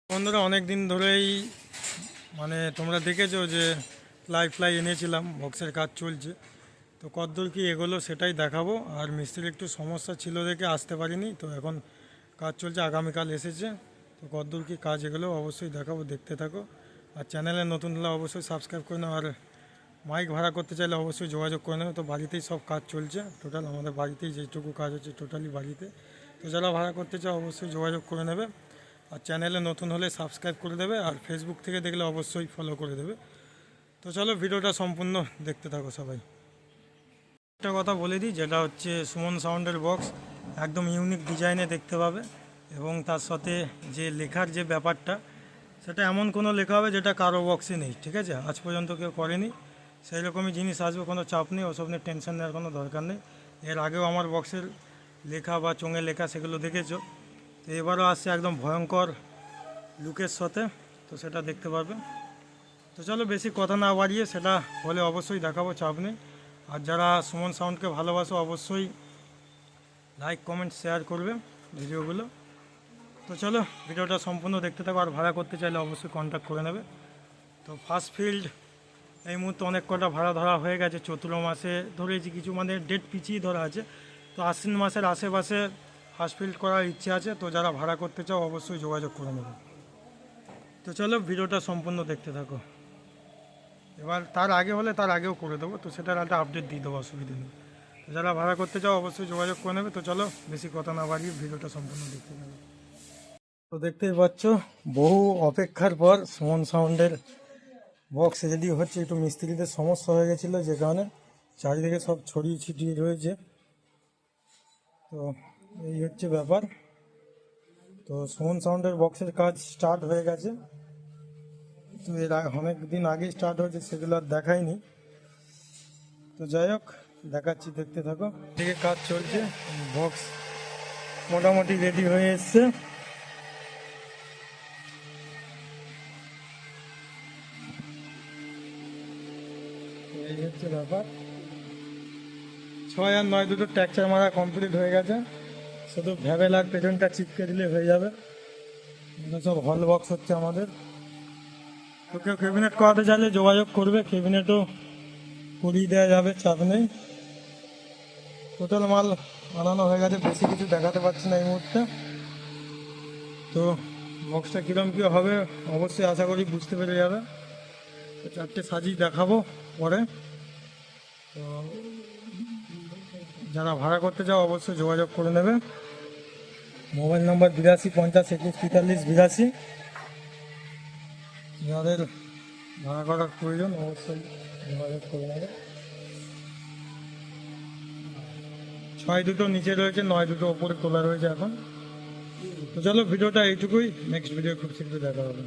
বন্ধুরা অনেক দিন ধরেই তোমরা দেখেছো যে ফ্লাই এনেছিলাম, বক্সের কাজ চলছে। তো কতদূর কি এগোলো সেটাই দেখাবো। আর মিস্ত্রির একটু সমস্যা ছিল দেখে আসতে পারিনি, তো এখন কাজ চলছে, আগামীকাল এসেছে। তো কতদূর কি কাজ এগোলো অবশ্যই দেখাবো, দেখতে থাকো। আর চ্যানেলে নতুন হলে অবশ্যই সাবস্ক্রাইব করে নাও। আর মাইক ভাড়া করতে চাইলে অবশ্যই যোগাযোগ করে নেবে। তো বাড়িতেই সব কাজ চলছে, টোটাল আমাদের বাড়িতেই যেটুকু কাজ হচ্ছে টোটালি বাড়িতে। তো যারা ভাড়া করতে চাও অবশ্যই যোগাযোগ করে নেবে। আর চ্যানেলে নতুন হলে সাবস্ক্রাইব করে দেবে, আর ফেসবুক থেকে দেখলে অবশ্যই ফলো করে দেবে। তো চলো ভিডিওটা সম্পূর্ণ দেখতে থাকো সবাই। একটা কথা বলে দিই, যেটা হচ্ছে সুমন সাউন্ডের বক্স একদম ইউনিক ডিজাইনে দেখতে পাবে। এবং তার সাথে যে লেখার যে ব্যাপারটা, সেটা এমন কোনো লেখা হবে যেটা কারো বক্সে নেই, ঠিক আছে? আজ পর্যন্ত কেউ করেনি। সেই রকমই জিনিস আসবে, কোনো চাপ নেই, ওসব নিয়ে টেনশন নেওয়ার কোনো দরকার নেই। এর আগেও আমার বক্সের লেখা বা চোঙে লেখা সেগুলো দেখেছো। তো এবারও আসছে একদম ভয়ঙ্কর লুকের সাথে, তো সেটা দেখতে পারবে। তো চলো বেশি কথা না বাড়িয়ে সেটা হলে অবশ্যই দেখাবো, চাপ নেই। আর যারা সুমন সাউন্ডকে ভালোবাসো অবশ্যই লাইক কমেন্ট শেয়ার করবে ভিডিওগুলো। তো চলো ভিডিওটা সম্পূর্ণ দেখতে থাকো। আর ভাড়া করতে চাইলে অবশ্যই কন্ট্যাক্ট করে নেবে। তো ফার্স্ট ফিল্ড এই মুহূর্তে অনেক কটা ভাড়া ধরা হয়ে গেছে, চৈত্র মাসে ধরেছি, কিছু ডেট পিছিয়ে ধরা আছে। তো আশ্বিন মাসের আশেপাশে ফার্স্ট ফিল্ড করার ইচ্ছে আছে। তো যারা ভাড়া করতে চাও অবশ্যই যোগাযোগ করে নেবে। তো চলো ভিডিওটা সম্পূর্ণ দেখতে থাকো। এবার তার আগে হলে তার আগেও করে দেবো, তো সেটার একটা আপডেট দিয়ে দেবো, অসুবিধা নেই। তো যারা ভাড়া করতে চাও অবশ্যই যোগাযোগ করে নেবে। তো চলো বেশি কথা না বাড়িয়ে ভিডিওটা সম্পূর্ণ দেখতে থাকো। তো দেখতেই পাচ্ছ, বহু অপেক্ষার পর সুমন সাউন্ডের বক্স রেডি হচ্ছে। একটু মিস্ত্রিদের সমস্যা হয়ে গেছিলো, যে কারণে চারিদিকে সব ছড়িয়ে ছিটিয়ে রয়েছে। তো এই হচ্ছে ব্যাপার। তো সুমন সাউন্ডের বক্সের কাজ স্টার্ট হয়ে গেছে। তো এর অনেক দিন আগেই স্টার্ট হয়েছে, সেগুলো আর দেখাইনি। তো যাই হোক, দেখাচ্ছি, দেখতে থাকো। এদিকে কাজ চলছে, বক্স মোটামুটি রেডি হয়ে এসছে। এই হচ্ছে ব্যাপার। 6 আর 9 দুটো ট্যাকচার মারা কমপ্লিট হয়ে গেছে, শুধু ভ্যাবেলার পেছনটা চিপকে দিলে হয়ে যাবে। এগুলো সব হল বক্স হচ্ছে আমাদের। তো কেউ ক্যাবিনেট করাতে চাইলে যোগাযোগ করবে, ক্যাবিনেটও করিয়ে দেওয়া যাবে, চাপ নেই। টোটাল মাল বানানো হয়ে গেছে, বেশি কিছু দেখাতে পারছি না এই মুহূর্তে। তো বক্সটা কীরকম কী হবে অবশ্যই আশা করি বুঝতে পেরে যাবে। তো চারটে সাজিয়ে দেখাবো পরে। তো যারা ভাড়া করতে চাও অবশ্যই যোগাযোগ করে নেবে। Mobile number 82 50 21 43 82। যাদের ভাড়া করার প্রয়োজন অবশ্যই যোগাযোগ করে নেবে। 6 দুটো নিচে রয়েছে, 9 দুটো ওপরে তোলা রয়েছে এখন। তো চলো ভিডিওটা এইটুকুই, নেক্সট ভিডিও খুব শীঘ্রই দেখা হবে।